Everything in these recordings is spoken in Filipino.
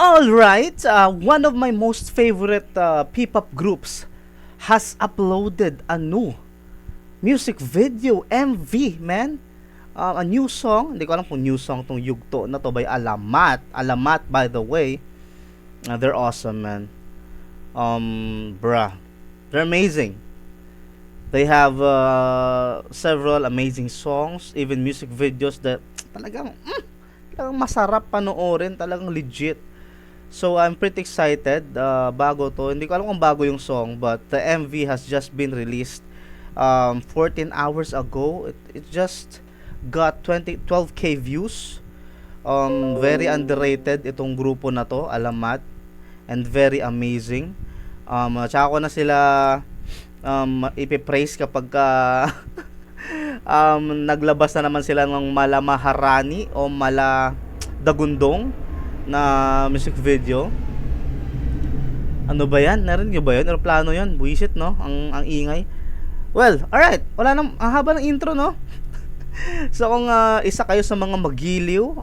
Alright, one of my most favorite P-pop groups has uploaded a new music video, MV, man. A new song, hindi ko alam kung new song tong Yugto na to by Alamat. Alamat, by the way. They're awesome, man. Bruh. They're amazing. They have several amazing songs, even music videos that talagang masarap panoorin, talagang legit. So I'm pretty excited. Bago to, hindi ko alam kung bago yung song, but the MV has just been released 14 hours ago. It just got 12k views. Very underrated itong grupo na to, Alamat, and very amazing. Tsaka ko na sila ipipraise kapag naglabas na naman sila ng Mala Maharani o Mala Dagundong na music video. Ano ba yan? Narinig nyo ba yun? Aeroplano yun. Buisit, no? Ang ingay. Well, alright. Wala nang, ang haba ng intro, no? So kung isa kayo sa mga magiliw,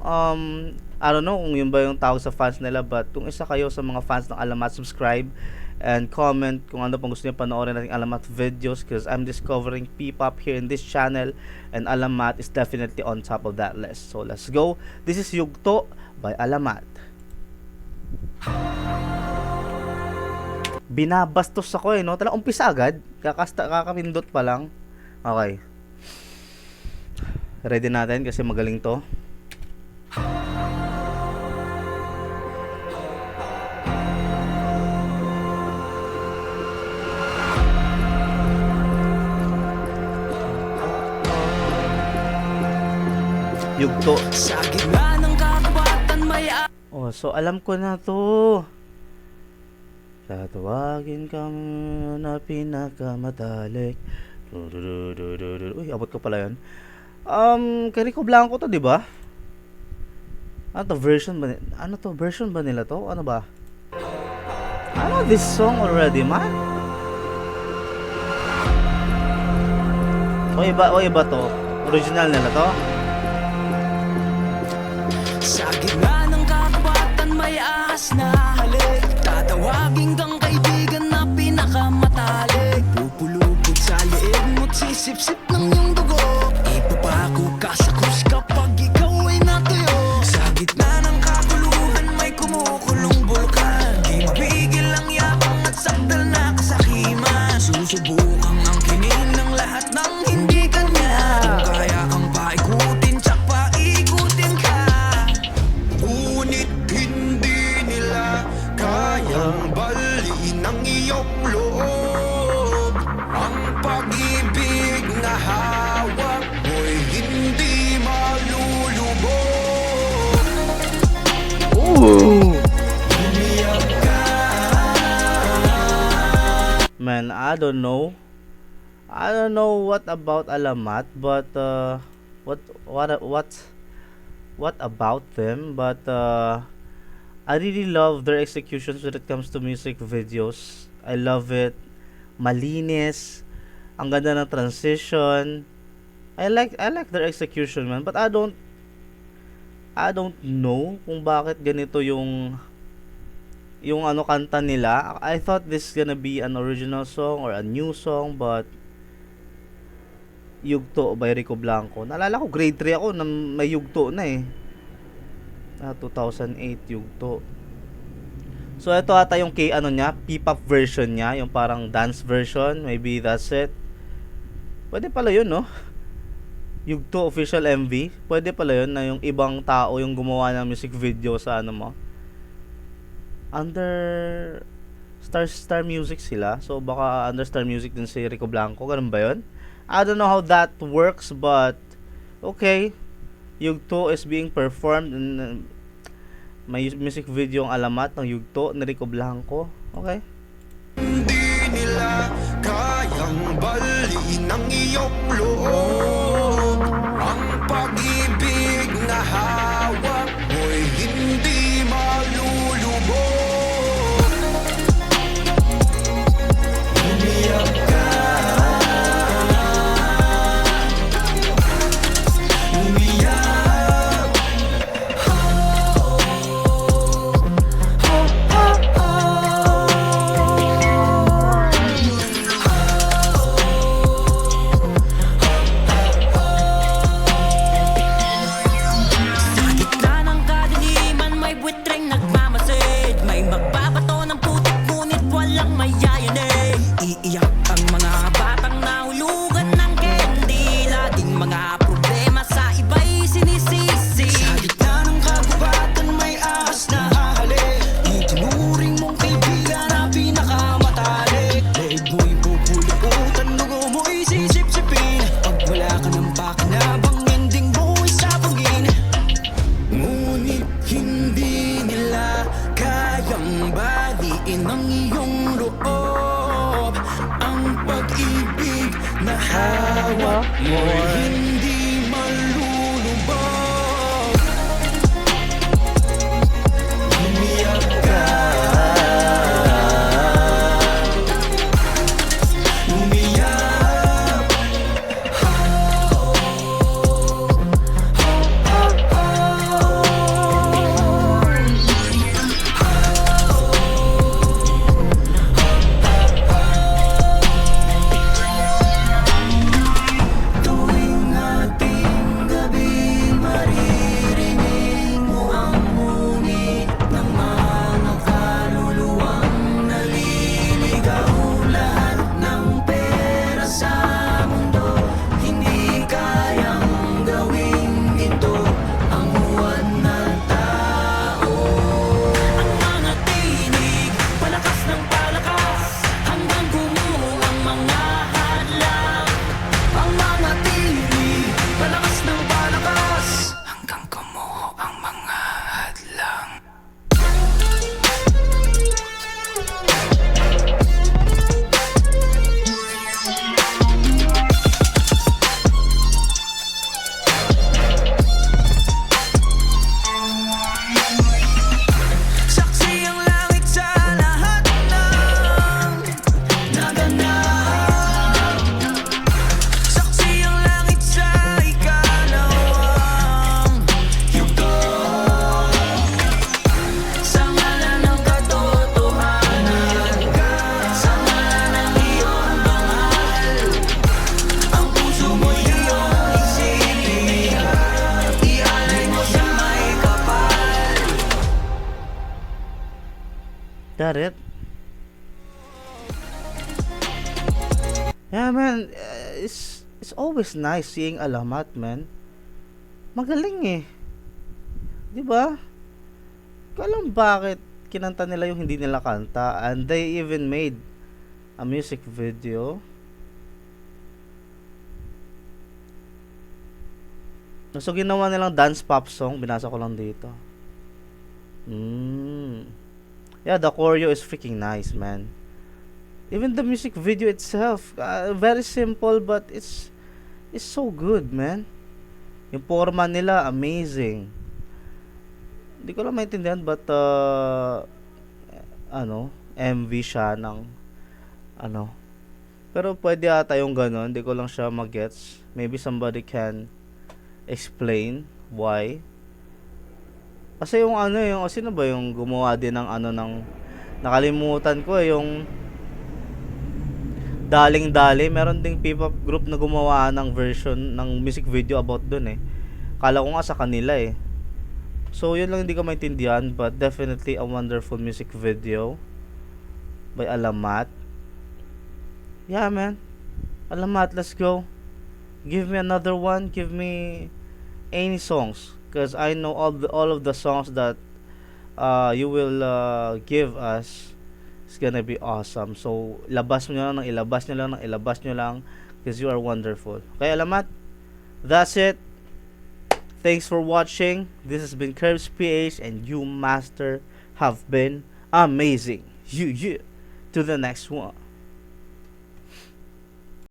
I don't know kung yun ba yung tawag sa fans nila, but kung isa kayo sa mga fans ng Alamat, subscribe and comment kung ano pang gusto niyo panoorin nating Alamat videos, because I'm discovering P-pop here in this channel and Alamat is definitely on top of that list. So let's go. This is Yugto by Alamat. Binabastos ako no? Talagang umpisa agad. Kakapindot pa lang. Okay. Ready natin kasi magaling to. Yugto. Sa gitna ng kagubatan may so alam ko na to. Tatawagin ka na pinakamatalik. Uy, abot ko pala yan. Kay Rico Blanco to, di ba? Ano to, version ba? Ano to, version ba nila to? Ano ba? I know this song already, man. O iba to. Original nila to. Sa gitna ng kagubatan may ahas na halik. Tatawagin kang kaibigan na pinakamatalik. Pupulupot sa liig mo't sisip-sip ng iyong dugo. Ipapako ka sa krus kapag ikaw ay natuyo. Sa gitna ng kaguluhan may kumukulong bulkan. Di mapigil ang yabang at sakdal na kasakiman. Susubukang ang kinin ng lahat ng hindi kanya. Kung kaya kang paikutin, tsak paikutin ka. Ngunit hindi nila kayang baliin ang iyong loob. Ang pag-ibig na hawak mo'y hindi malulubog. Ooh. Umiyak ka. Man, I don't know what about Alamat, but what about them, but I really love their executions when it comes to music videos. I love it. Malinis. Ang ganda ng transition. I like their execution, man, but I don't know kung bakit ganito yung ano kanta nila. I thought this is gonna be an original song or a new song, but Yugto by Rico Blanco. Naalala ko grade 3 ako nang may Yugto na eh. 2008 Yugto. So ito ata yung ano niya, P-pop version niya, yung parang dance version, maybe that's it. Pwede pala yun, no? Yugto official MV. Pwede pala yun na yung ibang tao yung gumawa ng music video sa ano mo. Under Star Music sila. So baka under Star Music din si Rico Blanco. Ganun ba yun? I don't know how that works, but okay. Yugto is being performed in may music video ang Alamat ng Yugto ni Rico Blanco. Okay. Hindi nila kayang baliin ang iyong loob. Ang pag-ibig na hawak mo'y hindi malulubog. Umiyak ka. Umiyak. hawak mo'y hindi malulubog. Umiyak ka, umiyak. Tuwing ating gabi, maririnig mo ang ngunit ng mga kaluluwang naliligaw. Lahat ng pera sa mundo hindi kayang gawing ito ang huwad ng tao. Ang mga tinig, palakas ng palakas, hanggang gumuho ang mga hadlang. Ang mga tinig, palakas ng palakas, hanggang gumuho ang mga hadlang. Saksi ang langit sa lahat ng naganap. Saksi ang langit sa ikalawang yugto. Sa ngalan ng katotohanan, sa ngalan ng iyong bangal, ang puso mo'y iyong isipin, ialay mo sa may kapal. Got it? Yeah, man. It's always nice seeing Alamat, man. Magaling eh. Di ba? Ko alam bakit kinanta nila yung hindi nila kanta, and they even made a music video. So ginawa nilang dance pop song, binasa ko lang dito. Yeah, the choreo is freaking nice, man. Even the music video itself, very simple but it's so good, man. Yung forma nila, amazing. Hindi ko lang maintindihan but MV siya ng pero pwede ata yung ganun, hindi ko lang siya magets. Maybe somebody can explain why. Kasi yung sino ba yung gumawa din ng nakalimutan ko yung Daling Dali, meron ding P-pop group na gumawa ng version ng music video about dun eh. Kala ko nga sa kanila eh. So yun lang hindi ko maintindihan, but definitely a wonderful music video by Alamat. Yeah, man. Alamat, let's go. Give me another one, give me any songs. Because I know all of the songs that you will give us is gonna be awesome. So ilabas nyo lang because you are wonderful. Okay, Alamat, that's it. Thanks for watching. This has been Curbs PH, and you master have been amazing. You to the next one.